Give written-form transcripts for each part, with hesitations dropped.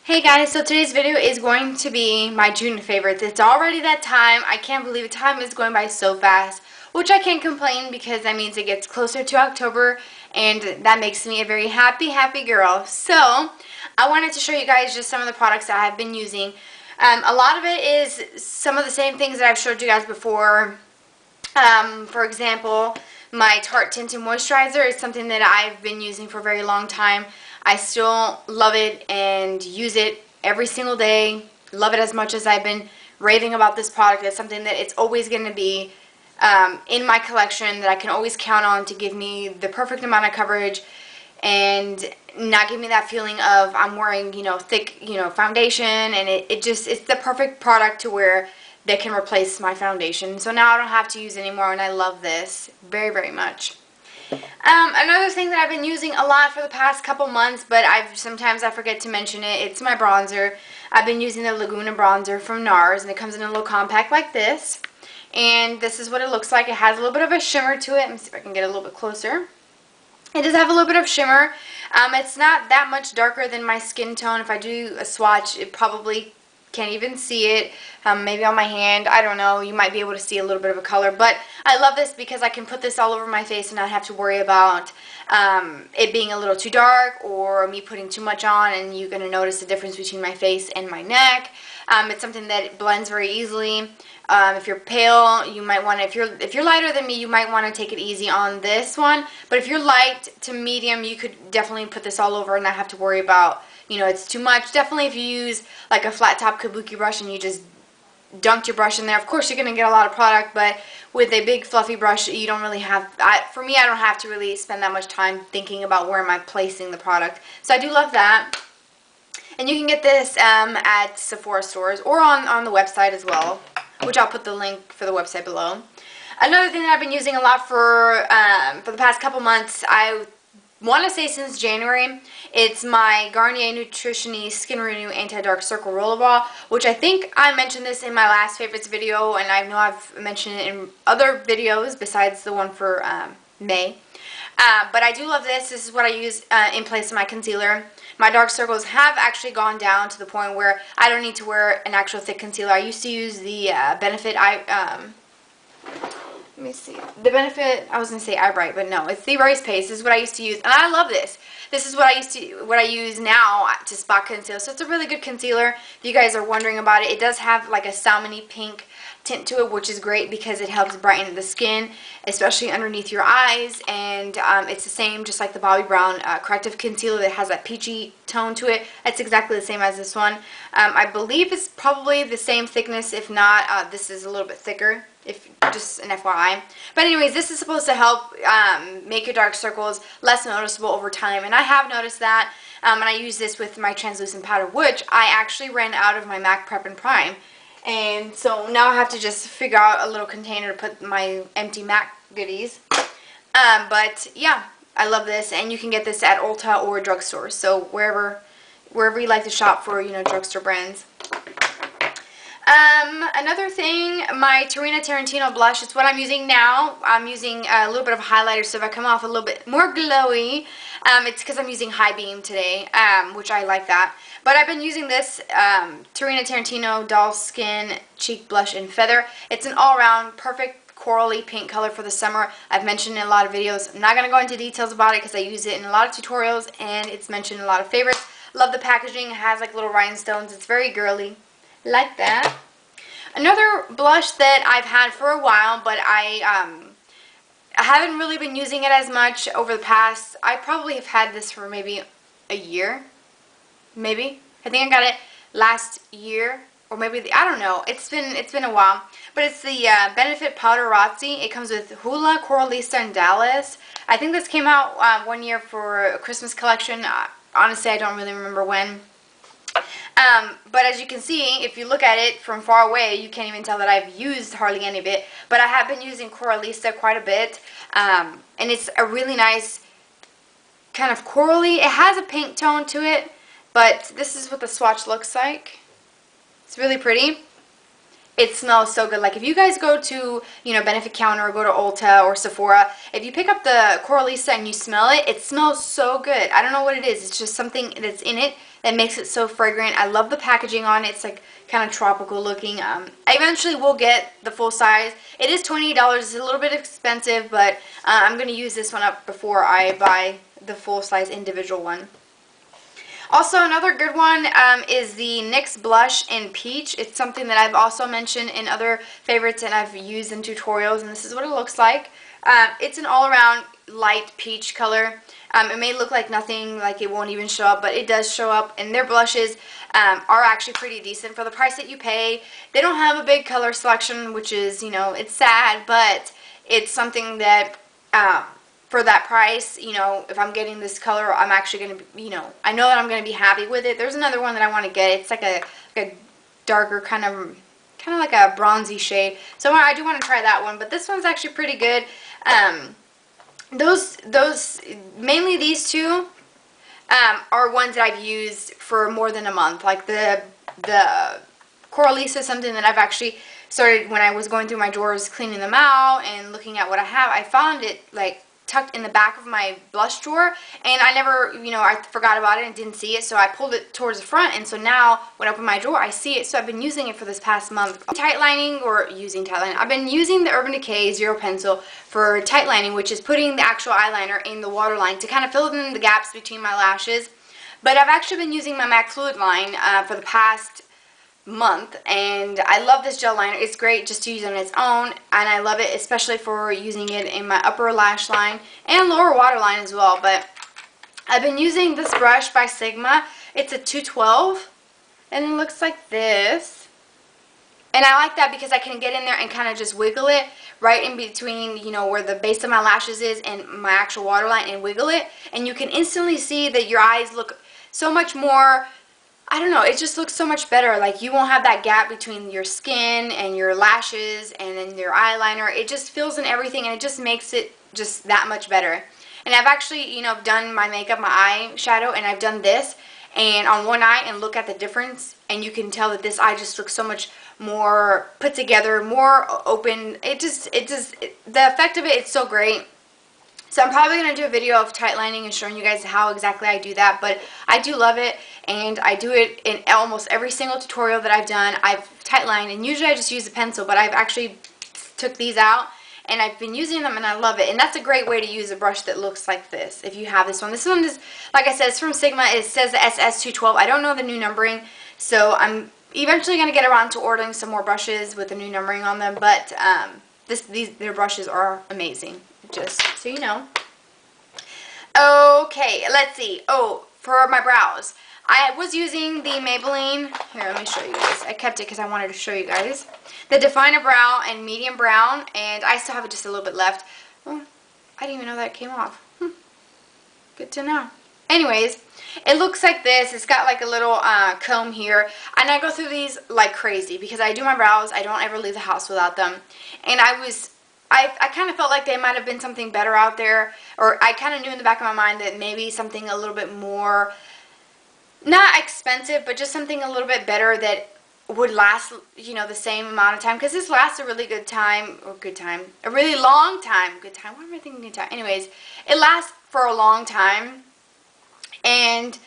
Hey guys, so today's video is going to be my June favorites. It's already that time. I can't believe it. Time is going by so fast, which I can't complain because that means it gets closer to October and that makes me a very happy girl. So, I wanted to show you guys just some of the products that I've been using. A lot of it is some of the same things that I've showed you guys before. For example, my Tarte Tinted Moisturizer is something that I've been using for a very long time. I still love it and use it every single day. Love it as much as I've been raving about this product. It's something that it's always going to be in my collection, that I can always count on to give me the perfect amount of coverage and not give me that feeling of I'm wearing, thick, foundation, and it's the perfect product to wear that can replace my foundation. So now I don't have to use it anymore, and I love this very much. Another thing that I've been using a lot for the past couple months, but sometimes I forget to mention it, it's my bronzer. I've been using the Laguna bronzer from NARS, and it comes in a little compact like this. And this is what it looks like. It has a little bit of a shimmer to it. Let me see if I can get a little bit closer. It does have a little bit of shimmer. It's not that much darker than my skin tone. If I do a swatch, it probably can't even see it. Maybe on my hand, I don't know, you might be able to see a little bit of a color, but I love this because I can put this all over my face and not have to worry about it being a little too dark or me putting too much on, and you're going to notice the difference between my face and my neck. It's something that blends very easily. If you're pale, you might want to, if you're lighter than me, you might want to take it easy on this one, but if you're light to medium, you could definitely put this all over and not have to worry about, it's too much. Definitely if you use like a flat top kabuki brush and you just dunked your brush in there, of course you're going to get a lot of product, but with a big fluffy brush, you don't really have, for me, I don't have to really spend that much time thinking about where am I placing the product. So I do love that. And you can get this at Sephora stores or on the website as well, which I'll put the link for the website below. Another thing that I've been using a lot for the past couple months, I want to say since January, it's my Garnier Nutrition-y Skin Renew Anti-Dark Circle Rollerball, which I think I mentioned this in my last favorites video, and I know I've mentioned it in other videos besides the one for May. But I do love this. This is what I use in place of my concealer. My dark circles have actually gone down to the point where I don't need to wear an actual thick concealer. I used to use the Benefit let me see. The Benefit, I was going to say Eye Bright, but no, it's the Erase Paste. This is what I used to use, and I love this. This is what I use now to spot conceal. So it's a really good concealer. If you guys are wondering about it, it does have like a salmony pink tint to it, which is great because it helps brighten the skin, especially underneath your eyes. And it's the same, just like the Bobbi Brown corrective concealer that has that peachy tone to it. It's exactly the same as this one. I believe it's probably the same thickness. If not, this is a little bit thicker. If just an FYI. But anyways, this is supposed to help make your dark circles less noticeable over time, and I have noticed that. And I use this with my translucent powder, which I actually ran out of my MAC Prep and Prime. And so now I have to just figure out a little container to put my empty MAC goodies. But yeah, I love this, and you can get this at Ulta or drugstores. So wherever you like to shop for, drugstore brands. Another thing, my Tarina Tarantino blush. It's what I'm using now. I'm using a little bit of highlighter, so if I come off a little bit more glowy, it's because I'm using High Beam today, which I like that. But I've been using this Tarina Tarantino Doll Skin Cheek Blush in Feather. It's an all-around perfect corally pink color for the summer. I've mentioned it in a lot of videos. I'm not going to go into details about it because I use it in a lot of tutorials, and it's mentioned in a lot of favorites. Love the packaging. It has like little rhinestones. It's very girly. Like that. Another blush that I've had for a while, but I haven't really been using it as much over the past, I probably have had this for maybe a year, maybe. I think I got it last year, or maybe, I don't know, it's been a while. But it's the Benefit Powder Razzi. It comes with Hula, Coralista, and Dallas. I think this came out one year for a Christmas collection. Honestly, I don't really remember when. But as you can see, if you look at it from far away, you can't even tell that I've used hardly any of it. But I have been using Coralista quite a bit. And it's a really nice kind of corally. It has a pink tone to it, but this is what the swatch looks like. It's really pretty. It smells so good. Like if you guys go to, Benefit Counter or go to Ulta or Sephora, if you pick up the Coralista and you smell it, it smells so good. I don't know what it is. It's just something that's in it that makes it so fragrant. I love the packaging on it. It's like kind of tropical looking. I eventually will get the full size. It is $28. It's a little bit expensive, but I'm going to use this one up before I buy the full size individual one. Also, another good one is the NYX Blush in Peach. It's something that I've also mentioned in other favorites and I've used in tutorials, and this is what it looks like. It's an all-around light peach color. It may look like nothing, like it won't even show up, but it does show up, and their blushes are actually pretty decent for the price that you pay. They don't have a big color selection, which is, you know, it's sad, but it's something that for that price, you know, if I'm getting this color, I'm actually going to, you know, I know that I'm going to be happy with it. There's another one that I want to get. It's like a darker kind of like a bronzy shade. So I do want to try that one, but this one's actually pretty good. Mainly these two are ones that I've used for more than a month. Like the Coralisa is something that I've actually started when I was going through my drawers, cleaning them out and looking at what I have. I found it like tucked in the back of my blush drawer, and I never, you know, I forgot about it and didn't see it, so I pulled it towards the front, and so now when I open my drawer I see it. So I've been using it for this past month. Tight lining, or using tight lining, I've been using the Urban Decay Zero Pencil for tight lining, which is putting the actual eyeliner in the waterline to kind of fill in the gaps between my lashes. But I've actually been using my MAC Fluid line for the past month, and I love this gel liner. It's great just to use on its own, and I love it especially for using it in my upper lash line and lower waterline as well. But I've been using this brush by Sigma. It's a 212, and it looks like this, and I like that because I can get in there and kind of just wiggle it right in between, you know, where the base of my lashes is and my actual waterline, and wiggle it, and you can instantly see that your eyes look so much more, I don't know, it just looks so much better. Like, you won't have that gap between your skin and your lashes and then your eyeliner. It just fills in everything, and it just makes it just that much better. And I've actually, you know, done my makeup, my eyeshadow, and I've done this and on one eye, and look at the difference, and you can tell that this eye just looks so much more put together, more open. The effect of it, it's so great. So I'm probably going to do a video of tight lining and showing you guys how exactly I do that, but I do love it, and I do it in almost every single tutorial that I've done. I've tight lined, and usually I just use a pencil, but I've actually took these out, and I've been using them, and I love it. And that's a great way to use a brush that looks like this, if you have this one. This one is, like I said, it's from Sigma. It says SS212. I don't know the new numbering, so I'm eventually going to get around to ordering some more brushes with the new numbering on them, but their brushes are amazing, just so you know. Okay, let's see. Oh, for my brows, I was using the Maybelline, here, let me show you guys. I kept it because I wanted to show you guys. The Definer Brow and Medium Brown, and I still have just a little bit left. Oh, I didn't even know that came off. Good to know. Anyways, it looks like this. It's got like a little comb here, and I go through these like crazy because I do my brows. I don't ever leave the house without them, and I kind of felt like they might have been something better out there, or I kind of knew in the back of my mind that maybe something a little bit more, not expensive, but just something a little bit better that would last, you know, the same amount of time, because this lasts a really good time, a really long time, what am I thinking good time? Anyways, it lasts for a long time, and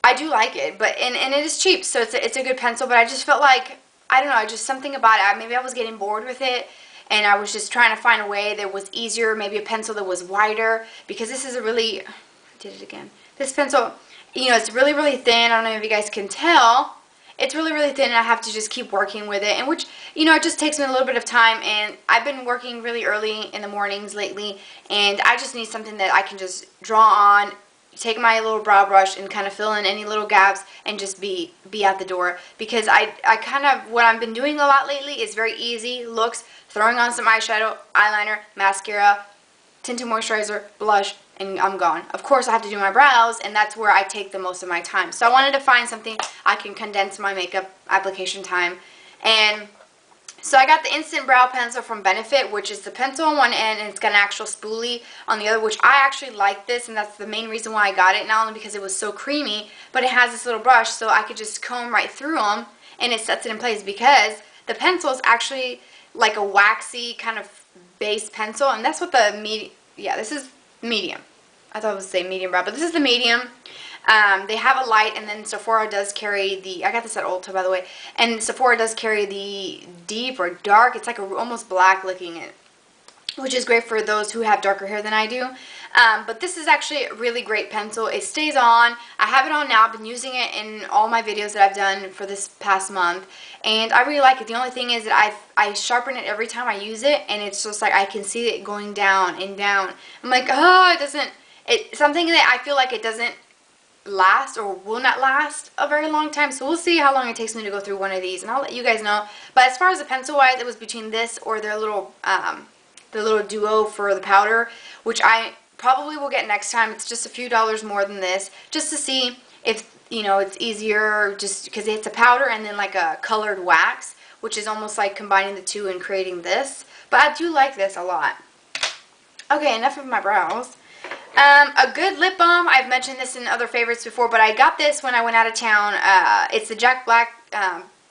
I do like it, but, and it is cheap, so it's a good pencil, but I just felt like, I don't know, just something about it, maybe I was getting bored with it, and I was just trying to find a way that was easier, maybe a pencil that was wider, because this is a really, I did it again, this pencil, you know, it's really, really thin. I don't know if you guys can tell. It's really, really thin, and I have to just keep working with it, and which, you know, it just takes me a little bit of time, and I've been working really early in the mornings lately, and I just need something that I can just draw on, take my little brow brush and kind of fill in any little gaps and just be out the door, because I kind of, what I've been doing a lot lately is very easy looks, throwing on some eyeshadow, eyeliner, mascara, tinted moisturizer, blush, and I'm gone. Of course, I have to do my brows, and that's where I take the most of my time. So I wanted to find something I can condense my makeup application time. And so I got the Instant Brow Pencil from Benefit, which is the pencil on one end, and it's got an actual spoolie on the other, which I actually like this, and that's the main reason why I got it. Not only because it was so creamy, but it has this little brush, so I could just comb right through them, and it sets it in place, because the pencil is actually like a waxy kind of base pencil, and that's what the medium, yeah, this is medium. I thought it was the same medium brow, but this is the medium. They have a light, and then Sephora does carry the, I got this at Ulta, by the way, and Sephora does carry the deep or dark. It's like a almost black looking, which is great for those who have darker hair than I do. But this is actually a really great pencil. It stays on. I have it on now. I've been using it in all my videos that I've done for this past month, and I really like it. The only thing is that I sharpen it every time I use it, and it's just like I can see it going down and down. I'm like, oh, it's something that I feel like it doesn't last or will not last a very long time. So we'll see how long it takes me to go through one of these, and I'll let you guys know. But as far as the pencil wise, it was between this or their little duo for the powder, which I probably will get next time. It's just a few dollars more than this, just to see if, you know, it's easier, just because it's a powder and then like a colored wax, which is almost like combining the two and creating this. But I do like this a lot. Okay, enough of my brows. A good lip balm. I've mentioned this in other favorites before, but I got this when I went out of town. It's the Jack Black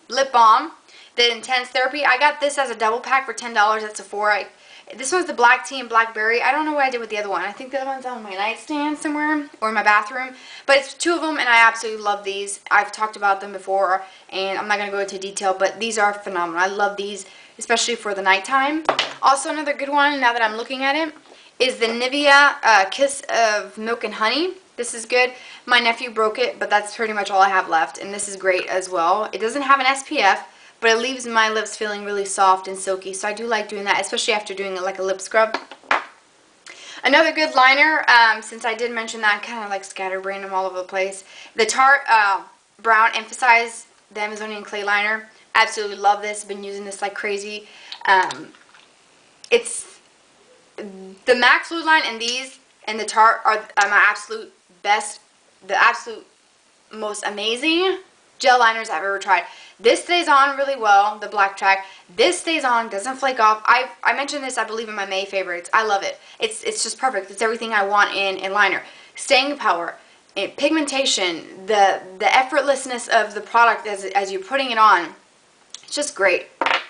lip balm, the Intense Therapy. I got this as a double pack for $10 at Sephora. This one's the black tea and blackberry. I don't know what I did with the other one. I think the other one's on my nightstand somewhere or in my bathroom. But it's two of them, and I absolutely love these. I've talked about them before, and I'm not going to go into detail, but these are phenomenal. I love these, especially for the nighttime. Also, another good one, now that I'm looking at it, is the Nivea Kiss of Milk and Honey. This is good. My nephew broke it, but that's pretty much all I have left, and this is great as well. It doesn't have an SPF, but it leaves my lips feeling really soft and silky, so I do like doing that, especially after doing like a lip scrub. Another good liner, since I did mention that, kind of like scatterbrained them all over the place. The Tarte Brown Emphasize, the Amazonian Clay Liner. Absolutely love this. Been using this like crazy. It's the Max Blue line, and these and the Tarte are my absolute best, the absolute most amazing gel liners I've ever tried. This stays on really well, the Black Track. This stays on, doesn't flake off. I mentioned this, I believe, in my May favorites. I love it. It's just perfect. It's everything I want in a liner. Staying power, pigmentation, the effortlessness of the product as you're putting it on. It's just great.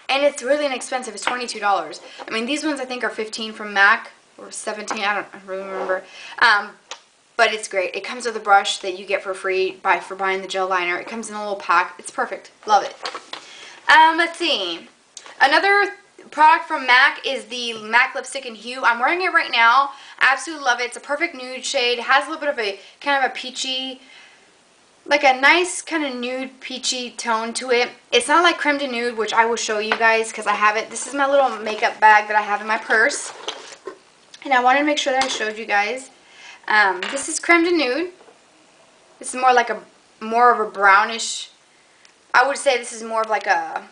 And it's really inexpensive. It's $22. I mean, these ones I think are $15 from MAC, or $17. I don't really remember. But it's great. It comes with a brush that you get for free for buying the gel liner. It comes in a little pack. It's perfect. Love it. Let's see. Another product from MAC is the MAC Lipstick in Hue. I'm wearing it right now. I absolutely love it. It's a perfect nude shade. It has a little bit of a kind of a peachy, like a nice kind of nude peachy tone to it. It's not like Creme de Nude, which I will show you guys because I have it. This is my little makeup bag that I have in my purse. And I wanted to make sure that I showed you guys. This is Creme de Nude. This is more of a brownish. I would say this is more of like a,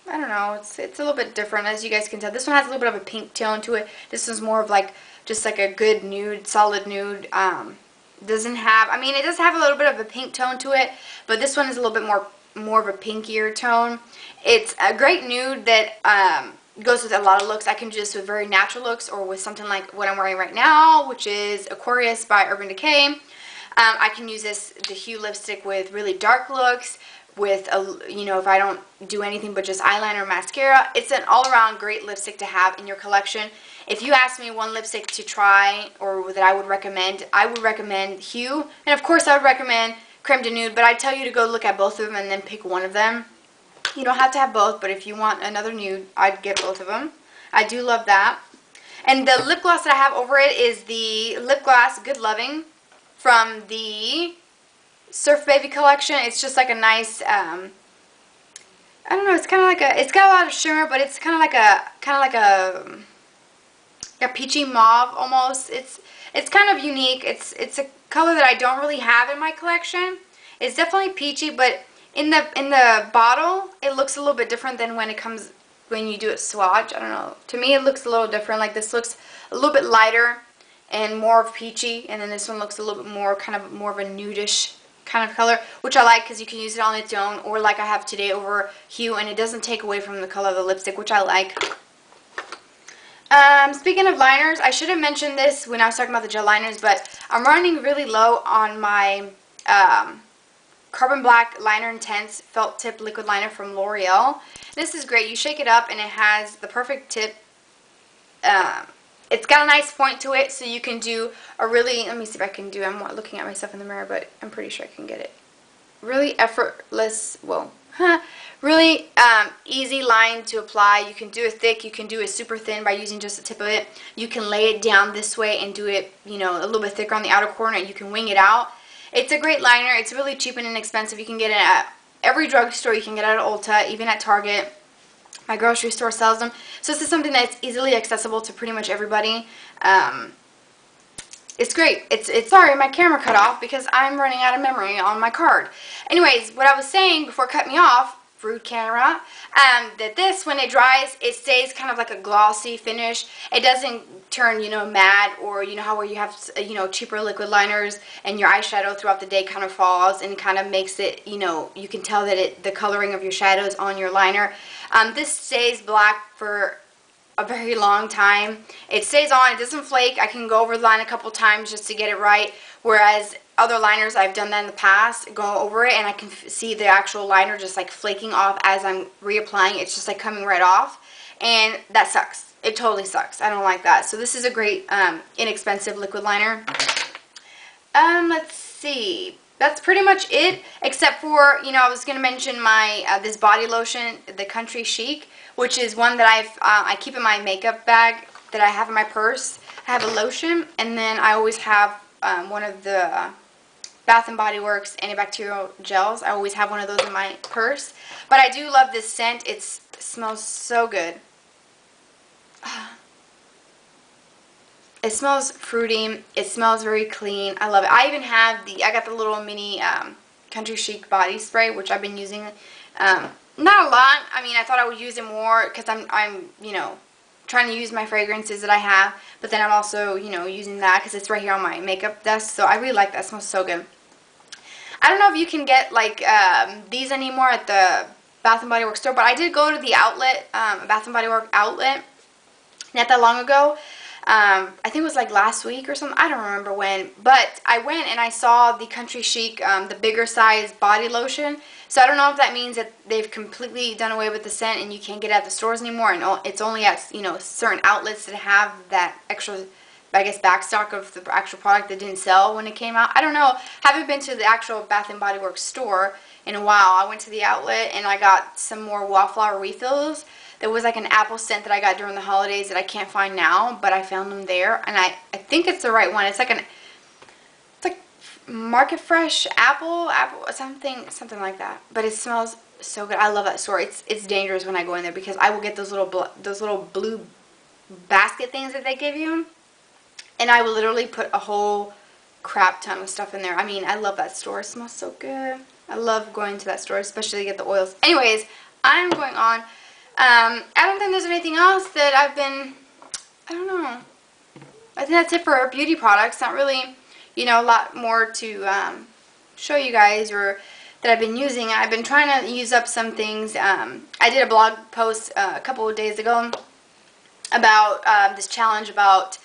I don't know, it's a little bit different, as you guys can tell. This one has a little bit of a pink tone to it. This one's more of like just like a good nude, solid nude. Doesn't have, I mean, it does have a little bit of a pink tone to it, but this one is a little bit more of a pinkier tone. It's a great nude that goes with a lot of looks. I can do this with very natural looks or with something like what I'm wearing right now, which is Aquarius by Urban Decay. I can use the Hue lipstick with really dark looks, with if I don't do anything but just eyeliner or mascara. It's an all-around great lipstick to have in your collection. If you ask me one lipstick to try or that I would recommend Hue, and of course I would recommend Creme de Nude, but I tell you to go look at both of them and then pick one of them. You don't have to have both, but if you want another nude, I'd get both of them. I do love that. And the lip gloss that I have over it is the Lip Gloss Good Loving from the Surf Baby collection. It's just like a nice, I don't know, it's kind of like it's got a lot of shimmer, but it's kind of like a peachy mauve almost. It's kind of unique. It's a color that I don't really have in my collection. It's definitely peachy, but in the bottle, it looks a little bit different than when you do it swatch. I don't know. To me, it looks a little different. Like this looks a little bit lighter and more of peachy, and then this one looks a little bit more, kind of more of a nudish kind of color, which I like because you can use it on its own, or like I have today over Hue, and it doesn't take away from the color of the lipstick, which I like. Speaking of liners, I should have mentioned this when I was talking about the gel liners, but I'm running really low on my Carbon Black Liner Intense Felt Tip Liquid Liner from L'Oreal. This is great. You shake it up and it has the perfect tip. it's got a nice point to it, so you can do a really, let me see if I can do, I'm not looking at myself in the mirror, but I'm pretty sure I can get it. Really effortless, whoa, really easy line to apply. You can do it thick, you can do it super thin by using just the tip of it. You can lay it down this way and do it, you know, a little bit thicker on the outer corner, and you can wing it out. It's a great liner. It's really cheap and inexpensive. You can get it at every drugstore. You can get it at Ulta, even at Target. My grocery store sells them. So this is something that's easily accessible to pretty much everybody. It's great. It's sorry, my camera cut off because I'm running out of memory on my card. Anyways, what I was saying before it cut me off, rude camera, that this, when it dries, it stays kind of like a glossy finish. It doesn't turn, you know, matte, or you know how where you have, you know, cheaper liquid liners and your eyeshadow throughout the day kind of falls and kind of makes it, you know, you can tell that the coloring of your shadows on your liner. This stays black for a very long time. It stays on, it doesn't flake. I can go over the line a couple times just to get it right, whereas other liners, I've done that in the past, go over it and I can see the actual liner just like flaking off as I'm reapplying. It's just like coming right off, and that sucks. It totally sucks. I don't like that. So this is a great inexpensive liquid liner. Let's see. That's pretty much it, except for, you know, I was going to mention my this body lotion, the Country Chic, which is one that I keep in my makeup bag that I have in my purse. I have a lotion, and then I always have one of the Bath & Body Works antibacterial gels. I always have one of those in my purse. But I do love this scent. It smells so good. It smells fruity. It smells very clean. I love it. I even have I got the little mini Country Chic body spray, which I've been using. Not a lot. I mean, I thought I would use it more because I'm, you know, trying to use my fragrances that I have. But then I'm also, you know, using that because it's right here on my makeup desk. So I really like that. It smells so good. I don't know if you can get, like, these anymore at the Bath & Body Works store. But I did go to the outlet, Bath & Body Works outlet, not that long ago. I think it was like last week or something. I don't remember when. But I went and I saw the Country Chic, the bigger size body lotion. So I don't know if that means that they've completely done away with the scent and you can't get it at the stores anymore. And it's only at, you know, certain outlets that have that extra, I guess, backstock of the actual product that didn't sell when it came out. I don't know. Haven't been to the actual Bath & Body Works store in a while. I went to the outlet and I got some more Wallflower refills. There was like an apple scent that I got during the holidays that I can't find now, but I found them there, and I think it's the right one. It's like Market Fresh apple something like that. But it smells so good. I love that store. It's dangerous when I go in there because I will get those little blue basket things that they give you, and I will literally put a whole crap ton of stuff in there. I mean, I love that store. It smells so good. I love going to that store, especially to get the oils. Anyways, I'm going on. I don't think there's anything else that I don't know. I think that's it for beauty products. Not really, you know, a lot more to show you guys or that I've been using. I've been trying to use up some things. I did a blog post a couple of days ago about this challenge about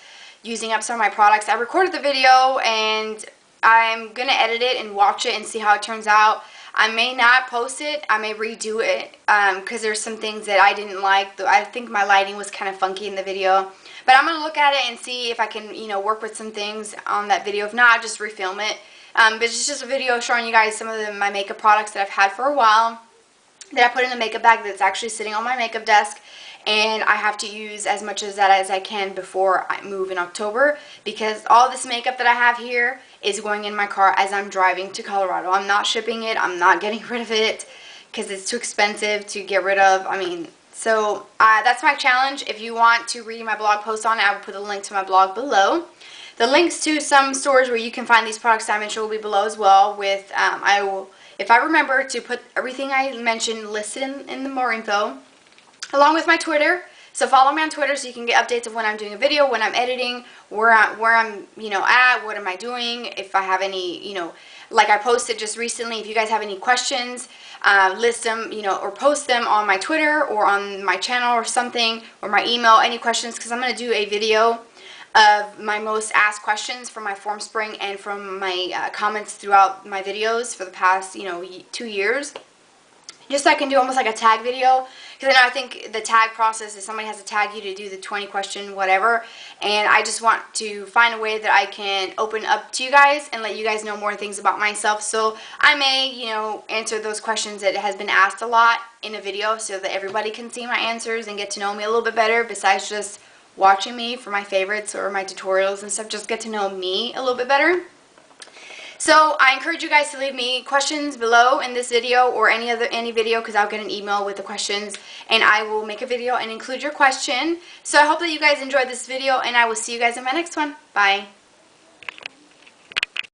using up some of my products. I recorded the video and I'm going to edit it and watch it and see how it turns out. I may not post it. I may redo it because there's some things that I didn't like. I think my lighting was kind of funky in the video. But I'm going to look at it and see if I can, you know, work with some things on that video. If not, I'll just refilm it. But it's just a video showing you guys some of my makeup products that I've had for a while that I put in a makeup bag that's actually sitting on my makeup desk. And I have to use as much of that as I can before I move in October, because all this makeup that I have here is going in my car as I'm driving to Colorado. I'm not shipping it. I'm not getting rid of it because it's too expensive to get rid of. I mean, so that's my challenge. If you want to read my blog post on it, I will put a link to my blog below. The links to some stores where you can find these products I mentioned will be below as well. With I will, if I remember, to put everything I mentioned listed in the more info, along with my Twitter. So follow me on Twitter so you can get updates of when I'm doing a video, when I'm editing, where I'm, you know, at, what am I doing, if I have any, you know, like I posted just recently, if you guys have any questions, list them, you know, or post them on my Twitter or on my channel or something, or my email, any questions, because I'm going to do a video of my most asked questions from my form spring and from my comments throughout my videos for the past, you know, 2 years. just so I can do almost like a tag video, because I think the tag process is somebody has to tag you to do the 20 question whatever, and I just want to find a way that I can open up to you guys and let you guys know more things about myself. So I may, you know, answer those questions that has been asked a lot in a video so that everybody can see my answers and get to know me a little bit better, besides just watching me for my favorites or my tutorials and stuff. Just get to know me a little bit better. So I encourage you guys to leave me questions below in this video or any video, because I'll get an email with the questions and I will make a video and include your question. So I hope that you guys enjoyed this video, and I will see you guys in my next one. Bye.